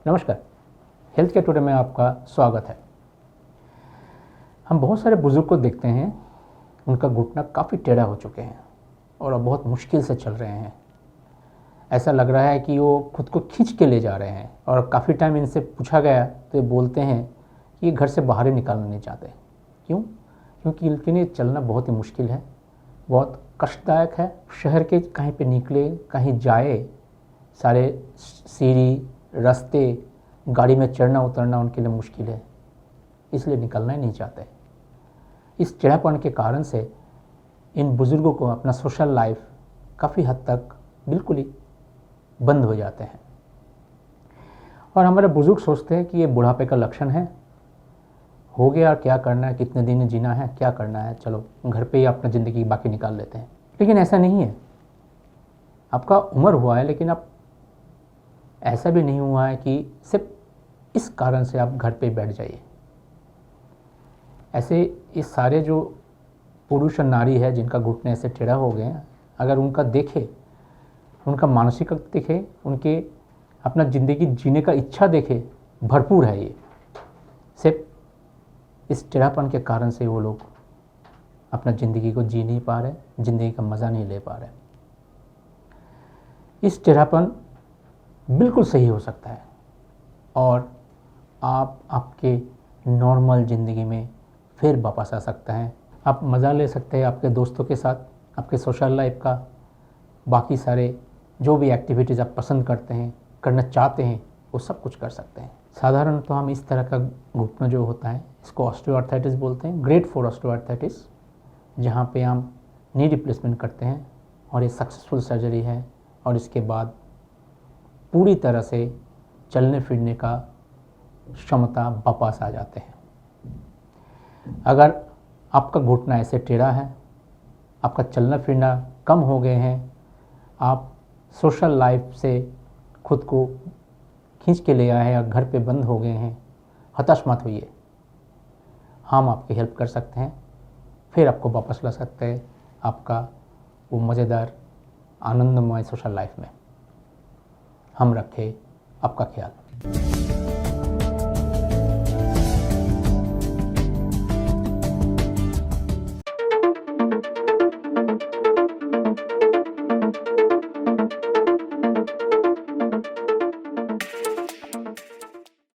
नमस्कार, health care today में आपका स्वागत है। हम बहुत सारे बुज़ुर्ग को देखते हैं, उनका घुटना काफ़ी टेढ़ा हो चुके हैं और अब बहुत मुश्किल से चल रहे हैं। ऐसा लग रहा है कि वो खुद को खींच के ले जा रहे हैं और काफ़ी टाइम इनसे पूछा गया तो ये बोलते हैं कि ये घर से बाहर ही निकलना नहीं चाहते। क्यों? क्योंकि इनके लिए चलना बहुत ही मुश्किल है, बहुत कष्टदायक है। शहर के कहीं पे निकले, कहीं जाए, सारे सीढ़ी, रास्ते, गाड़ी में चढ़ना उतरना उनके लिए मुश्किल है, इसलिए निकलना ही नहीं चाहते। इस टेढ़ापन के कारण से इन बुज़ुर्गों को अपना सोशल लाइफ काफ़ी हद तक बिल्कुल ही बंद हो जाते हैं और हमारे बुज़ुर्ग सोचते हैं कि ये बुढ़ापे का लक्षण है, हो गया, क्या करना है, कितने दिन जीना है, क्या करना है, चलो घर पे ही अपना ज़िंदगी बाकी निकाल लेते हैं। लेकिन ऐसा नहीं है। आपका उम्र हुआ है, लेकिन आप ऐसा भी नहीं हुआ है कि सिर्फ इस कारण से आप घर पे बैठ जाइए। ऐसे ये सारे जो पुरुष और नारी है जिनका घुटने ऐसे टेढ़ा हो गए हैं, अगर उनका देखे, उनका मानसिक देखे, उनके अपना ज़िंदगी जीने का इच्छा देखे, भरपूर है। ये सिर्फ इस टेढ़ापन के कारण से वो लोग अपना ज़िंदगी को जी नहीं पा रहे, ज़िंदगी का मज़ा नहीं ले पा रहे। इस टेढ़ापन बिल्कुल सही हो सकता है और आप आपके नॉर्मल ज़िंदगी में फिर वापस आ सकते हैं। आप मज़ा ले सकते हैं आपके दोस्तों के साथ, आपके सोशल लाइफ का, बाकी सारे जो भी एक्टिविटीज़ आप पसंद करते हैं, करना चाहते हैं, वो सब कुछ कर सकते हैं। साधारण तो हम इस तरह का घुटना जो होता है इसको ऑस्टियोआर्थराइटिस बोलते हैं, ग्रेड 4 ऑस्टियोआर्थराइटिस, जहाँ पे हम नी रिप्लेसमेंट करते हैं और ये सक्सेसफुल सर्जरी है और इसके बाद पूरी तरह से चलने फिरने का क्षमता वापस आ जाते हैं। अगर आपका घुटना ऐसे टेढ़ा है, आपका चलना फिरना कम हो गए हैं, आप सोशल लाइफ से खुद को खींच के ले आए हैं या घर पे बंद हो गए हैं, हताश मत होइए। हम आपकी हेल्प कर सकते हैं, फिर आपको वापस ला सकते हैं आपका वो मज़ेदार आनंदमय सोशल लाइफ में। हम रखें आपका ख्याल।